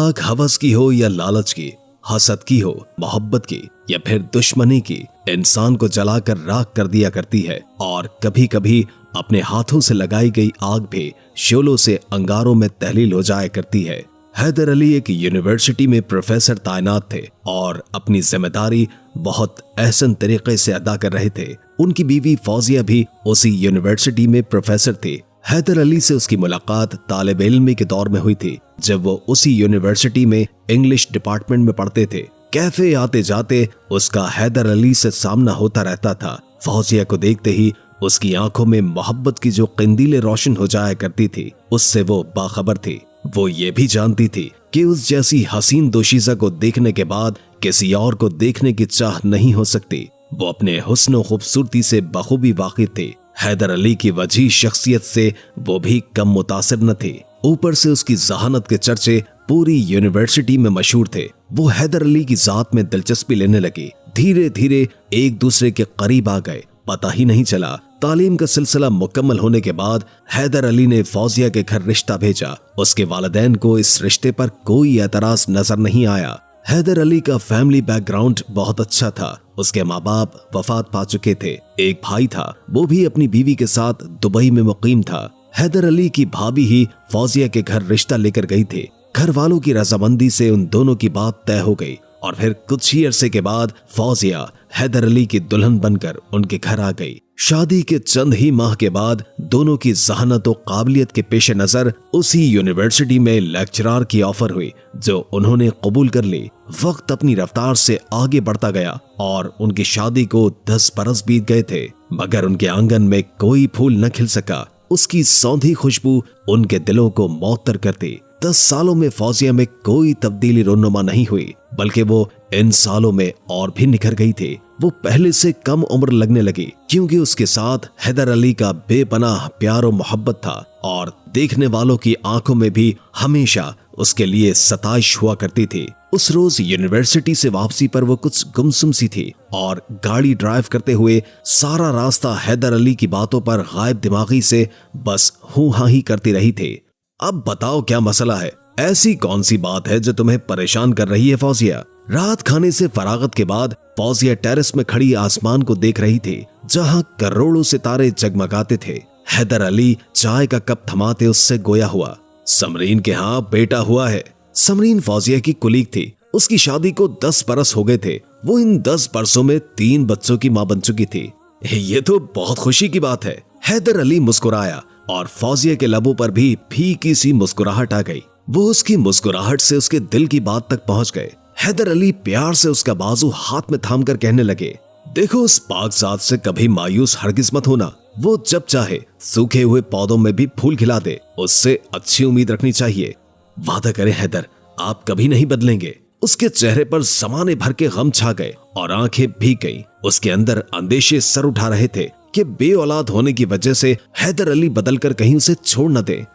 आग हवस की हो या लालच की, हसद की हो, मोहब्बत की या फिर दुश्मनी की, इंसान को जलाकर राख कर दिया करती है। और कभी कभी अपने हाथों से लगाई गई आग भी शोलों से अंगारों में तहलील हो जाया करती है। हैदर अली एक यूनिवर्सिटी में प्रोफेसर तैनात थे और अपनी जिम्मेदारी बहुत एहसन तरीके से अदा कर रहे थे। उनकी बीवी फौजिया भी उसी यूनिवर्सिटी में प्रोफेसर थी। हैदर अली से उसकी मुलाकात तालिब इल्मी के दौर में हुई थी, जब वो उसी यूनिवर्सिटी में इंग्लिश डिपार्टमेंट में पढ़ते थे। कैफे आते जाते उसका हैदर अली से सामना होता रहता था। फौजिया को देखते ही उसकी आंखों में मोहब्बत की जो कंदीलें रोशन हो जाया करती थी, उससे वो बाखबर थी। वो ये भी जानती थी कि उस जैसी हसीन दोशीज़ा को देखने के बाद किसी और को देखने की चाह नहीं हो सकती। वो अपने हुस्न और खूबसूरती से बखूबी वाकिफ थे। हैदर अली की वजीह शख्सियत से वो भी कम मुतासिर न थे। ऊपर से उसकी जहानत के चर्चे पूरी यूनिवर्सिटी में मशहूर थे। वो हैदर अली की जात में दिलचस्पी लेने लगी। धीरे धीरे एक दूसरे के करीब आ गए, पता ही नहीं चला। तालीम का सिलसिला मुकम्मल होने के बाद हैदर अली ने फौजिया के घर रिश्ता भेजा। उसके वालिदैन को इस रिश्ते पर कोई एतराज नजर नहीं आया। हैदर अली का फैमिली बैकग्राउंड बहुत अच्छा था। उसके माँ बाप वफात पा चुके थे। एक भाई था, वो भी अपनी बीवी के साथ दुबई में मुकीम था। हैदर अली की भाभी ही फौजिया के घर रिश्ता लेकर गई थी। घर वालों की रजामंदी से उन दोनों की बात तय हो गई और फिर कुछ ही अरसे के बाद फौजिया हैदर अली की दुल्हन बनकर उनके घर आ गई। शादी के चंद ही माह के बाद दोनों की जहानत और काबिलियत के पेश नजर उसी यूनिवर्सिटी में लेक्चरर की ऑफर हुई, जो उन्होंने कबूल कर ली। वक्त अपनी रफ्तार से आगे बढ़ता गया और उनकी शादी को 10 बरस बीत गए थे, मगर उनके आंगन में कोई फूल न खिल सका। उसकी सौंधी खुशबू उनके दिलों को मुअत्तर करती। 10 सालों में फौजिया में कोई तब्दीली रोनुमा नहीं हुई, बल्कि वो इन सालों में और भी निखर गई थी। वो पहले से कम उम्र लगने लगी, क्योंकि उसके साथ हैदर अली का बेपनाह प्यार और मोहब्बत था और देखने वालों की आंखों में भी हमेशा उसके लिए सताइश हुआ करती थी। उस रोज यूनिवर्सिटी से वापसी पर वो कुछ गुमसुम सी थी और गाड़ी ड्राइव करते हुए सारा रास्ता हैदर अली की बातों पर गायब दिमागी से बस हूं हाँ ही करती रही थी। अब बताओ क्या मसला है? ऐसी कौन सी बात है जो तुम्हें परेशान कर रही है फौजिया? रात खाने से फरागत के बाद फौजिया टेरेस में खड़ी आसमान को देख रही थी, जहां करोड़ों सितारे जगमगाते थे। हैदर अली चाय का कप थमाते उससे गोया हुआ। समरीन के यहाँ बेटा हुआ है। समरीन फौजिया की कुलीग थी। उसकी शादी को 10 बरस हो गए थे। वो इन 10 बरसों में 3 बच्चों की मां बन चुकी थी। ये तो बहुत खुशी की बात है। हैदर अली मुस्कुराया और फौजिया के लबों पर भी फीकी सी मुस्कुराहट आ गई। वो उसकी मुस्कुराहट से उसके दिल की बात तक पहुंच गए। हैदर अली प्यार से उसका बाजू हाथ में थामकर कहने लगे, देखो उस पाकज़ात से कभी मायूस हरगिज मत होना। वो जब चाहे सूखे हुए पौधों में भी फूल खिला दे, उससे अच्छी उम्मीद रखनी चाहिए। वादा करें हैदर, आप कभी नहीं बदलेंगे। उसके चेहरे पर जमाने भर के गम छा गए और आंखें भीग गईं। उसके अंदर अंदेशे सर उठा रहे थे कि बे औलाद होने की वजह से हैदर अली बदलकर कहीं उसे छोड़ न दे।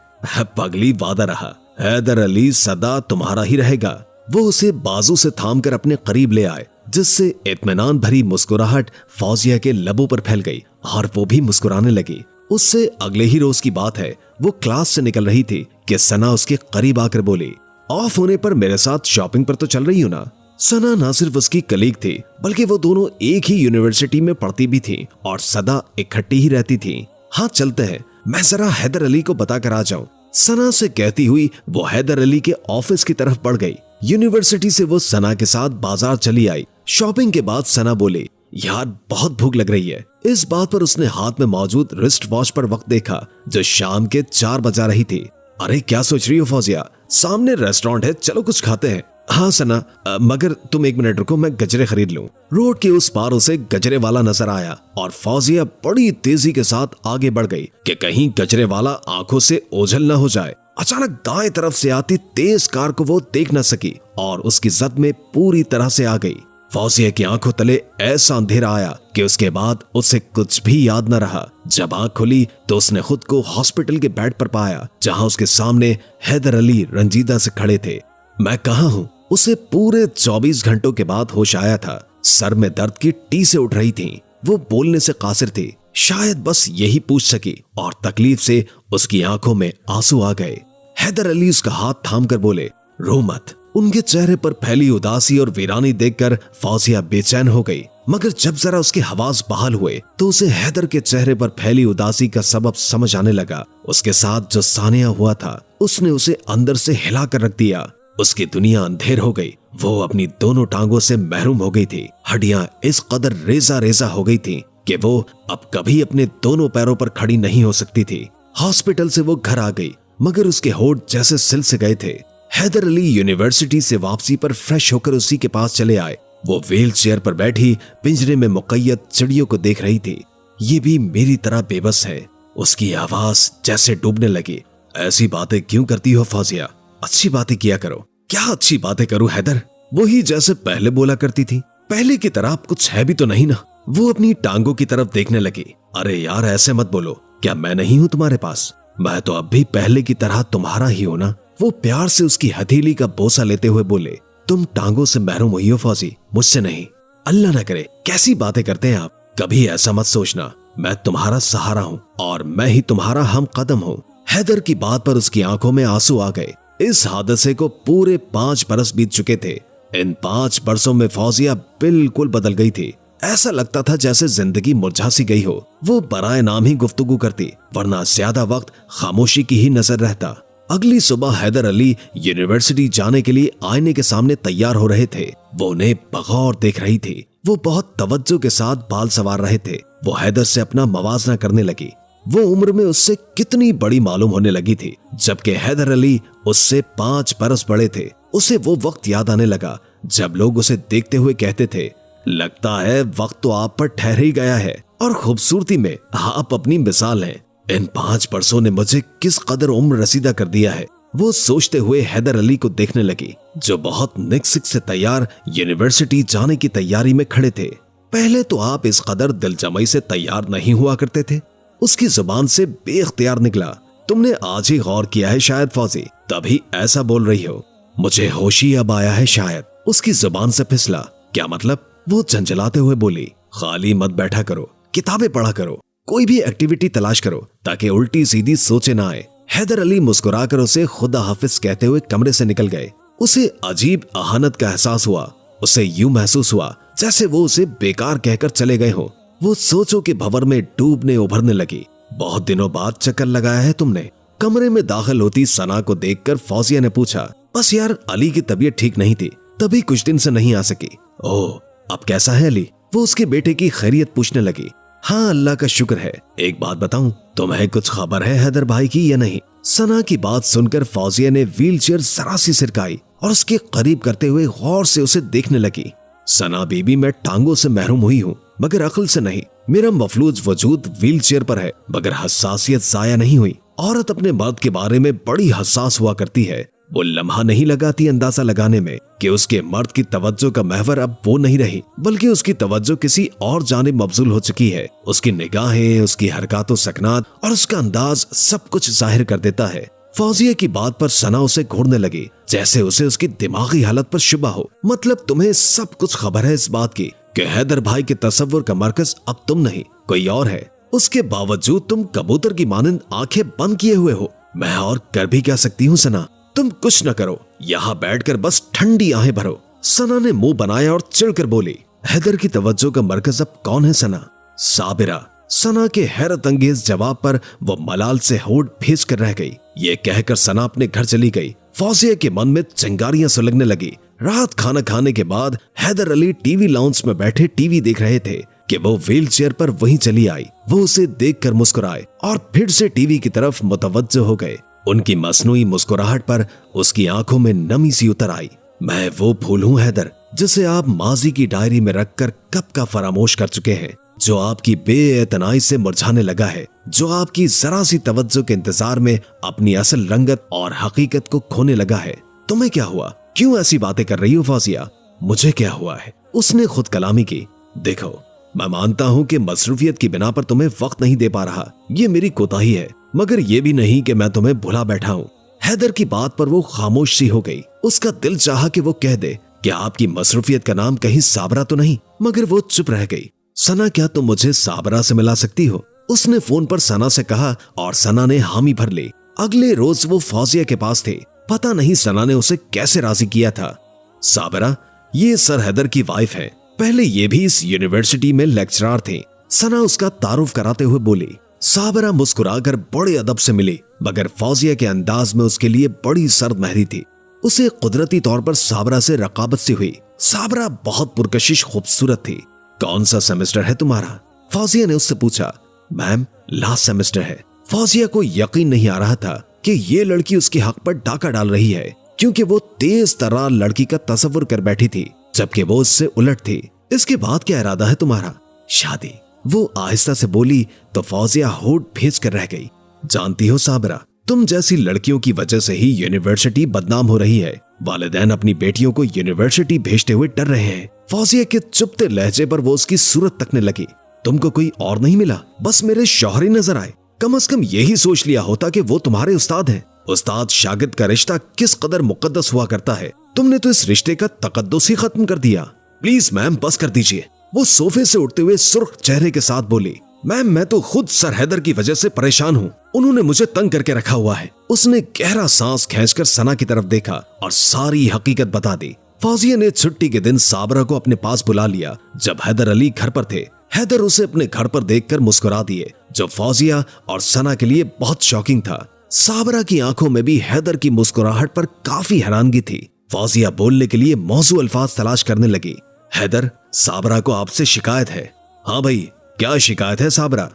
पगली, वादा रहा, हैदर अली सदा तुम्हारा ही रहेगा। वो उसे बाजू से थामकर अपने करीब ले आए, जिससे इत्मीनान भरी मुस्कुराहट फौजिया के लबों पर फैल गई और वो भी मुस्कुराने लगी। उससे अगले ही रोज की बात है। वो क्लास से निकल रही थी कि सना उसके करीब आकर बोली, ऑफ होने पर मेरे साथ शॉपिंग पर तो चल रही हो ना? सना न सिर्फ उसकी कलीग थी, बल्कि वो दोनों एक ही यूनिवर्सिटी में पढ़ती भी थी और सदा इकट्ठी ही रहती थी। हाँ चलते हैं, मैं जरा हैदर अली को बता कर आ जाऊं। सना से कहती हुई वो हैदर अली के ऑफिस की तरफ बढ़ गई। यूनिवर्सिटी से वो सना के साथ बाजार चली आई। शॉपिंग के बाद सना बोली, यार बहुत भूख लग रही है। इस बात पर उसने हाथ में मौजूद रिस्ट वॉच पर वक्त देखा, जो शाम के 4 बजा रही थी। अरे क्या सोच रही हो फौजिया? सामने रेस्टोरेंट है, चलो कुछ खाते हैं। हाँ सना, मगर तुम 1 मिनट रुको, मैं गजरे खरीद लूं। रोड के उस पार उसे गजरे वाला नजर आया और फौजिया बड़ी तेजी के साथ आगे बढ़ गई कि कहीं गजरे वाला आंखों से ओझल न हो जाए। अचानक दाएं तरफ से आती तेज कार को वो देख न सकी और उसकी जद में पूरी तरह से आ गई। फौजिया की आंखों तले ऐसा अंधेरा आया कि उसके बाद उसे कुछ भी याद न रहा। जब आंख खुली तो उसने खुद को हॉस्पिटल के बेड पर पाया, जहां उसके सामने हैदर अली रंजीदा से खड़े थे। मैं कहाँ हूँ? उसे पूरे 24 घंटों के बाद होश आया था। सर में दर्द की टीसें उठ रही थीं। वो बोलने से कासिर थी, शायद बस यही पूछ सकी और तकलीफ से उसकी आंखों में आंसू आ गए। हैदर अली उसका हाथ थाम कर बोले, रो मत, उनके चेहरे पर फैली उदासी और वीरानी देखकर फौजिया बेचैन हो गई, मगर जब जरा उसके हवास बहाल हुए तो उसे हैदर के चेहरे पर फैली उदासी का सबब समझ आने लगा। उसके साथ जो सानिया हुआ था उसने उसे अंदर से हिला कर रख दिया। उसकी दुनिया अंधेर हो गई। वो अपनी दोनों टांगों से महरूम हो गई थी। हड्डियां इस कदर रेजा रेजा हो गई थी कि वो अब कभी अपने दोनों पैरों पर खड़ी नहीं हो सकती थी। हॉस्पिटल से वो घर आ गई, मगर उसके होठ जैसे सिल से गए थे। हैदर अली यूनिवर्सिटी से वापसी पर फ्रेश होकर उसी के पास चले आए। वो व्हील चेयर पर बैठी पिंजरे में मुकैयद चिड़ियों को देख रही थी। ये भी मेरी तरह बेबस है। उसकी आवाज जैसे डूबने लगी। ऐसी बातें क्यों करती हो फौजिया? अच्छी बातें किया करो। क्या अच्छी बातें करूं हैदर? वही जैसे पहले बोला करती थी। पहले की तरह अब कुछ है भी तो नहीं ना। वो अपनी टांगों की तरफ देखने लगी। अरे यार ऐसे मत बोलो। क्या मैं नहीं हूं तुम्हारे पास? मैं तो अब भी पहले की तरह तुम्हारा ही हूं ना। वो प्यार से उसकी हथेली का बोसा लेते हुए बोले, तुम टांगों से महरूम हुई हो फौजी, मुझसे नहीं। अल्लाह न करे, कैसी बातें करते हैं आप। कभी ऐसा मत सोचना। मैं तुम्हारा सहारा हूँ और मैं ही तुम्हारा हम कदम हूँ। हैदर की बात पर उसकी आंखों में आंसू आ गए। इस हादसे को पूरे 5 बरस बीत चुके थे। इन 5 बरसों में फौजिया बिल्कुल बदल गई थी। ऐसा लगता था जैसे जिंदगी मुरझा सी गई हो। वो बराए नाम ही गुफ्तगू करती, वरना ज्यादा वक्त खामोशी की ही नजर रहता। अगली सुबह हैदर अली यूनिवर्सिटी जाने के लिए आईने के सामने तैयार हो रहे थे। वो उन्हें बगौर देख रही थी। वो बहुत तवज्जो के साथ बाल संवार रहे थे। वो हैदर से अपना मवाजना करने लगी। वो उम्र में उससे कितनी बड़ी मालूम होने लगी थी, जबकि हैदर अली उससे 5 बरस बड़े थे। उसे वो वक्त याद आने लगा जब लोग उसे देखते हुए कहते थे, लगता है वक्त तो आप पर ठहर ही गया है और खूबसूरती में आप अपनी मिसाल हैं। इन 5 बरसों ने मुझे किस कदर उम्र रसीदा कर दिया है। वो सोचते हुए हैदर अली को देखने लगी, जो बहुत निकसिक से तैयार यूनिवर्सिटी जाने की तैयारी में खड़े थे। पहले तो आप इस कदर दिलजमई से तैयार नहीं हुआ करते थे। उसकी जुबान से बेख्तियार निकला, तुमने आज ही गौर किया है शायद फौजी, तभी ऐसा बोल रही हो। मुझे होश ही अब आया है शायद। उसकी जुबान से फिसला। क्या मतलब? वो झंझलाते हुए बोली, खाली मत बैठा करो, किताबें पढ़ा करो, कोई भी एक्टिविटी तलाश करो ताकि उल्टी सीधी सोचे ना आए। हैदर अली मुस्कुराकर उसे खुदा हाफिज कहते हुए कमरे से निकल गए। उसे अजीब अहानत का एहसास हुआ। उसे यूं महसूस हुआ जैसे वो उसे बेकार कहकर चले गए हो। वो सोचों के भंवर में डूबने उभरने लगी। बहुत दिनों बाद चक्कर लगाया है तुमने? कमरे में दाखिल होती सना को देखकर फौजिया ने पूछा। बस यार, अली की तबीयत ठीक नहीं थी, तभी कुछ दिन से नहीं आ सकी। ओह, अब कैसा है अली? वो उसके बेटे की खैरियत पूछने लगी। हाँ, अल्लाह का शुक्र है। एक बात बताऊं, तुम्हें कुछ खबर है हैदर भाई की या नहीं? सना की बात सुनकर फौजिया ने व्हीलचेयर जरा सी सिरकाई और उसके करीब करते हुए गौर से उसे देखने लगी। सना बीबी, मैं टांगों से महरूम हुई हूँ मगर अक्ल से नहीं। मेरा मफलूज वजूद व्हीलचेयर पर है मगर हसासियत जाया नहीं हुई। औरत अपने मर्द के बारे में बड़ी हसास हुआ करती है। वो लम्हा नहीं लगाती अंदाजा लगाने में कि उसके मर्द की तवज्जो का महवर अब वो नहीं रही, बल्कि उसकी तवज्जो किसी और जानिब मबजूल हो चुकी है। उसकी निगाहें, उसकी हरकत सकनात और उसका अंदाज सब कुछ जाहिर कर देता है। फौजिया की बात पर सना उसे घूरने लगी, जैसे उसे उसकी दिमागी हालत पर शुबा हो। मतलब तुम्हें सब कुछ खबर है इस बात की कि हैदर भाई के तसव्वुर का मरकज अब तुम नहीं कोई और है। उसके बावजूद तुम कबूतर की मानंद आंखें बंद किए हुए हो। मैं और कर भी क्या सकती हूँ सना? तुम कुछ न करो, यहाँ बैठकर बस ठंडी आहें भरो। सना ने मुंह बनाया और चिढ़कर बोली, हैदर की तवज्जो का मरकज अब कौन है सना? साबिरा। सना के हैरत अंगेज जवाब पर वो मलाल से होठ भेज कर रह गई। ये कहकर सना अपने घर चली गई। फौजिया के मन में चिंगारियां सुलगने लगी। रात खाना खाने के बाद हैदर अली टीवी लाउंज में बैठे टीवी देख रहे थे कि वो व्हील चेयर पर वहीं चली आई। वो उसे देखकर मुस्कुराए और फिर से टीवी की तरफ मुतवज्जो हो गए। उनकी मसनूई मुस्कुराहट पर उसकी आंखों में नमी सी उतर आई। मैं वो फूल हूँ हैदर, जिसे आप माजी की डायरी में रखकर कब का फरामोश कर चुके हैं, जो आपकी बेएतनाई से मुरझाने लगा है, जो आपकी जरा सी तवज्जो के इंतजार में अपनी असल रंगत और हकीकत को खोने लगा है। तुम्हें क्या हुआ? क्यों ऐसी बातें कर रही हो फौजिया? मुझे क्या हुआ है? उसने खुद कलामी की। देखो, मैं मानता हूँ कि मसरूफियत की बिना पर तुम्हें वक्त नहीं दे पा रहा, ये मेरी कोताही है, मगर ये भी नहीं कि मैं तुम्हें भुला बैठा हूँ। हैदर की बात पर वो खामोश सी हो गई। उसका दिल चाहा कि वो कह दे कि आपकी मसरूफियत का नाम कहीं साबरा तो नहीं, मगर वो चुप रह गई। सना, क्या तुम मुझे साबरा से मिला सकती हो? उसने फोन पर सना से कहा और सना ने हामी भर ली। अगले रोज वो फौजिया के पास थे। पता नहीं सना ने उसे कैसे राजी किया था। साबरा, ये सर हैदर की वाइफ है, पहले ये भी इस यूनिवर्सिटी में लेक्चरर थे। सना उसका तारुफ कराते हुए बोली। साबरा मुस्कुराकर बड़े अदब से मिली, मगर फौजिया के अंदाज में उसके लिए बड़ी सर्द महरी थी। उसे कुदरती तौर पर साबरा से रकाबत सी हुई। साबरा बहुत पुरकशिश खूबसूरत थी। कौन सा सेमेस्टर है तुम्हारा? फौजिया ने उससे पूछा। मैम, लास्ट सेमेस्टर है। फौजिया को यकीन नहीं आ रहा था कि ये लड़की उसके हक पर डाका डाल रही है, क्योंकि वो तेज तर्रार लड़की का तस्वुर कर बैठी थी, जबकि वो उससे उलट थी। इसके बाद क्या इरादा है तुम्हारा? शादी, वो आहिस्ता से बोली तो फौजिया होठ भेज कर रह गई। जानती हो साबरा, तुम जैसी लड़कियों की वजह से ही यूनिवर्सिटी बदनाम हो रही है। वालिदैन अपनी बेटियों को यूनिवर्सिटी भेजते हुए डर रहे हैं। फौजिया के चुपते लहजे पर वो उसकी सूरत तकने लगी। तुमको कोई और नहीं मिला? बस मेरे शौहर ही नजर आए। कम से कम यही सोच लिया होता कि वो तुम्हारे उस्ताद हैं। उस्ताद शागिर्द का रिश्ता किस कदर मुकद्दस हुआ करता है। तुमने तो इस रिश्ते का तकद्दुस ही खत्म कर दिया। प्लीज मैम, बस कर दीजिए। वो सोफे से उठते हुए सुर्ख चेहरे के साथ बोली। मैम, मैं तो खुद सर हैदर की वजह से परेशान हूँ। उन्होंने मुझे तंग करके रखा हुआ है। उसने गहरा सांस खींचकर सना की तरफ देखा और सारी हकीकत बता दी। फौजिया ने छुट्टी के दिन साबरा को अपने पास बुला लिया जब हैदर अली घर पर थे। हैदर उसे अपने घर पर देखकर मुस्कुरा दिए, जो फौजिया और सना के लिए बहुत शॉकिंग था। साबरा की आंखों में भी हैदर की मुस्कुराहट पर काफी हैरानगी थी। फौजिया बोलने के लिए मौजू अल्फाज तलाश करने लगी। हैदर, साबरा को आपसे शिकायत है। हाँ भाई, क्या शिकायत है साबरा?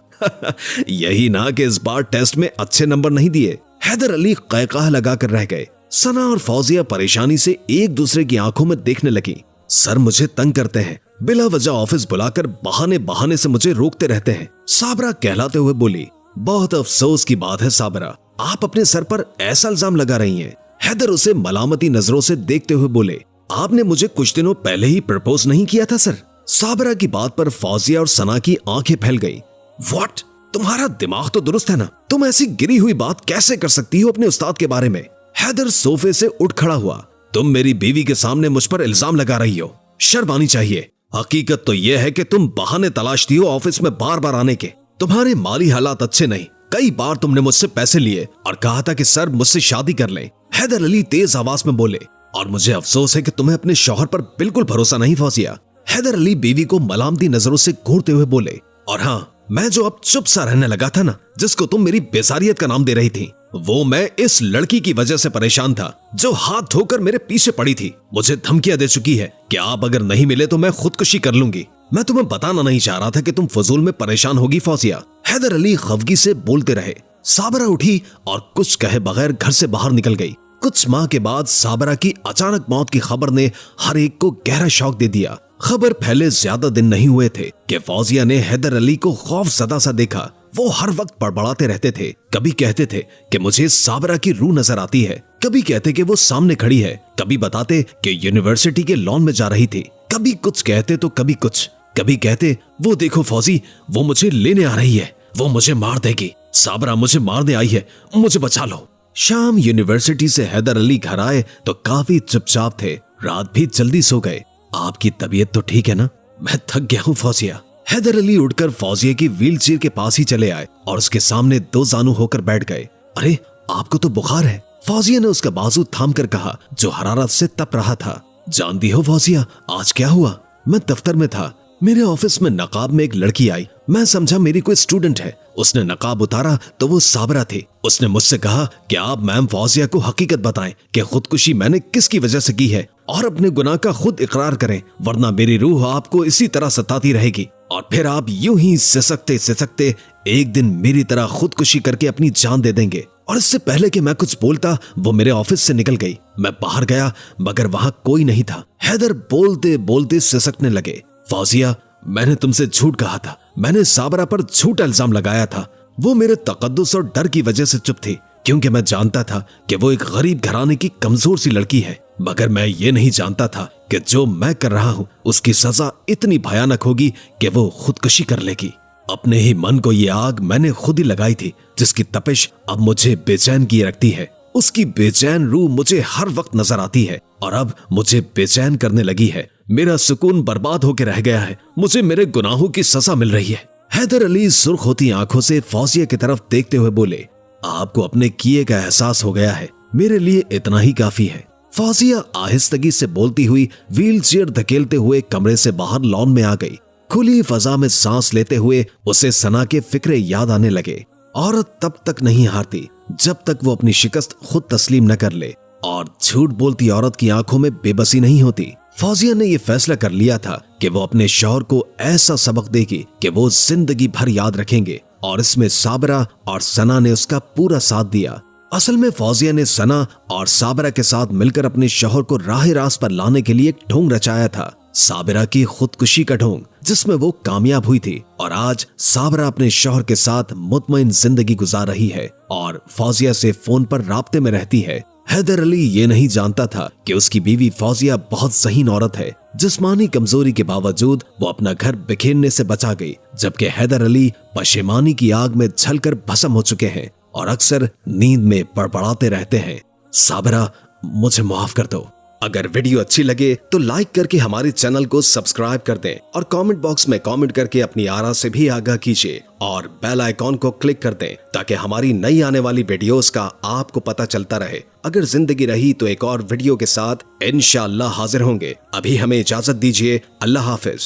यही ना कि इस बार टेस्ट में अच्छे नंबर नहीं दिए। हैदर अली क़हक़हा लगाकर रह गए। सना और फौजिया परेशानी से एक दूसरे की आंखों में देखने लगी। सर मुझे तंग करते हैं, बिला वजह ऑफिस बुलाकर बहाने बहाने से मुझे रोकते रहते हैं, साबरा कहलाते हुए बोली। बहुत अफसोस की बात है साबरा, आप अपने सर पर ऐसा इल्जाम लगा रही हैं। हैदर उसे मलामती नजरों से देखते हुए बोले। आपने मुझे कुछ दिनों पहले ही प्रपोज नहीं किया था सर? साबरा की बात पर फौजिया और सना की आंखें फैल गई। व्हाट? तुम्हारा दिमाग तो दुरुस्त है ना? तुम ऐसी गिरी हुई बात कैसे कर सकती हो अपने उस्ताद के बारे में? हैदर सोफे से उठ खड़ा हुआ। तुम मेरी बीवी के सामने मुझ पर इल्जाम लगा रही हो, शर्म आनी चाहिए। हकीकत तो यह है कि तुम बहाने तलाशती हो ऑफिस में बार बार आने के। तुम्हारे माली हालात अच्छे नहीं। कई बार तुमने मुझसे पैसे लिए और कहा था कि सर मुझसे शादी कर लें। हैदर अली तेज आवाज में बोले। और मुझे अफसोस है कि तुम्हें अपने शौहर पर बिल्कुल भरोसा नहीं फौजिया। हैदर अली बीवी को मलामती नजरों से घूरते हुए बोले। और हाँ, मैं जो अब चुप सा रहने लगा था ना, जिसको तुम मेरी बेसारियत का नाम दे रही थी, वो मैं इस लड़की की वजह से परेशान था, जो हाथ धोकर मेरे पीछे पड़ी थी। मुझे धमकियां दे चुकी है कि आप अगर नहीं मिले तो मैं खुदकुशी कर लूंगी। मैं तुम्हें बताना नहीं चाह रहा था कि तुम फजूल में परेशान होगी फौजिया। हैदर अली खफगी से बोलते रहे। साबरा उठी और कुछ कहे बगैर घर से बाहर निकल गई। कुछ माह के बाद साबरा की अचानक मौत की खबर ने हर एक को गहरा शौक दे दिया। खबर फैले ज्यादा दिन नहीं हुए थे कि फौजिया ने हैदर अली को खौफजदा सा देखा। वो हर वक्त बड़बड़ाते रहते थे। कभी कहते थे कि मुझे साबरा की रूह नजर आती है, कभी कहते कि वो सामने खड़ी है, कभी बताते कि यूनिवर्सिटी के लॉन में जा रही थी। कभी कुछ कहते तो कभी कुछ। कभी कहते, वो देखो फौजी, वो मुझे लेने आ रही है, वो मुझे मार देगी, साबरा मुझे मारने आई है, मुझे बचा लो। शाम यूनिवर्सिटी से हैदर अली घर आए तो काफी चुपचाप थे। रात भी जल्दी सो गए। आपकी तबीयत तो ठीक है ना? मैं थक गया हूँ फौजिया। हैदर अली उठकर फौजिया की व्हीलचेयर के पास ही चले आए और उसके सामने दो जानू होकर बैठ गए। अरे, आपको तो बुखार है, फौजिया ने उसका बाजू थाम कर कहा, जो हरारत से तप रहा था। जानती हो फौजिया, आज क्या हुआ? मैं दफ्तर में था, मेरे ऑफिस में नकाब में एक लड़की आई। मैं समझा मेरी कोई स्टूडेंट है। उसने नकाब उतारा तो वो साबरा थी। उसने मुझसे कहा कि आप मैम फौजिया को हकीकत बताएं कि खुदकुशी मैंने किसकी वजह से की है और अपने गुनाह का खुद इकरार करें, वरना मेरी रूह आपको इसी तरह सताती रहेगी और फिर आप यूं ही सिसकते सिसकते एक दिन मेरी तरह खुदकुशी करके अपनी जान दे देंगे। और इससे पहले कि मैं कुछ बोलता, वो मेरे ऑफिस से निकल गई। मैं बाहर गया मगर वहां कोई नहीं था। हैदर बोलते बोलते सिसकने लगे। फौजिया, मैंने तुमसे झूठ कहा था, मैंने साबरा पर झूठा इल्जाम लगाया था। वो मेरे तकद्दुस और डर की वजह से चुप थी, क्योंकि मैं जानता था कि वो एक गरीब घराने की कमजोर सी लड़की है। मगर मैं ये नहीं जानता था कि जो मैं कर रहा हूँ उसकी सजा इतनी भयानक होगी कि वो खुदकुशी कर लेगी। अपने ही मन को ये आग मैंने खुद ही लगाई थी, जिसकी तपिश अब मुझे बेचैन किए रखती है। उसकी बेचैन रूह मुझे हर वक्त नजर आती है और अब मुझे बेचैन करने लगी है। मेरा सुकून बर्बाद होकर रह गया है। मुझे मेरे गुनाहों की सजा मिल रही है। हैदर अली सुर्ख होती आंखों से फौजिया की तरफ देखते हुए बोले। आपको अपने किए का एहसास हो गया है। मेरे लिए इतना ही काफी है। फौजिया आहिस्तगी से बोलती हुई व्हीलचेयर धकेलते हुए कमरे से बाहर लॉन में आ गई। खुली फजा में सांस लेते हुए उसे सना के फिक्रे याद आने लगे। औरत तब तक नहीं हारती जब तक वो अपनी शिकस्त खुद तस्लीम न कर ले, और झूठ बोलती औरत की आंखों में बेबसी नहीं होती। फौजिया ने यह फैसला कर लिया था कि वो अपने शौहर को ऐसा सबक देगी कि वो जिंदगी भर याद रखेंगे, और इसमें साबरा और सना ने उसका पूरा साथ दिया। असल में फौजिया ने सना और साबरा के साथ मिलकर अपने शौहर को राह रास्त पर लाने के लिए एक ढोंग रचाया था, साबरा की खुदकुशी का ढोंग, जिसमें वो कामयाब हुई थी। और आज साबरा अपने शौहर के साथ मुतमईन जिंदगी गुजार रही है और फौजिया से फोन पर राब्ते में रहती है। हैदर अली ये नहीं जानता था कि उसकी बीवी फौजिया बहुत ज़हीन औरत है। जिस्मानी कमजोरी के बावजूद वो अपना घर बिखेरने से बचा गई, जबकि हैदर अली पशेमानी की आग में जलकर भस्म हो चुके हैं और अक्सर नींद में बड़बड़ाते रहते हैं। साबरा, मुझे माफ कर दो। अगर वीडियो अच्छी लगे तो लाइक करके हमारे चैनल को सब्सक्राइब कर दें और कमेंट बॉक्स में कमेंट करके अपनी आरा से भी आगाह कीजिए और बेल आइकॉन को क्लिक कर दें ताकि हमारी नई आने वाली वीडियोस का आपको पता चलता रहे। अगर जिंदगी रही तो एक और वीडियो के साथ इंशाअल्लाह हाजिर होंगे। अभी हमें इजाजत दीजिए। अल्लाह हाफिज।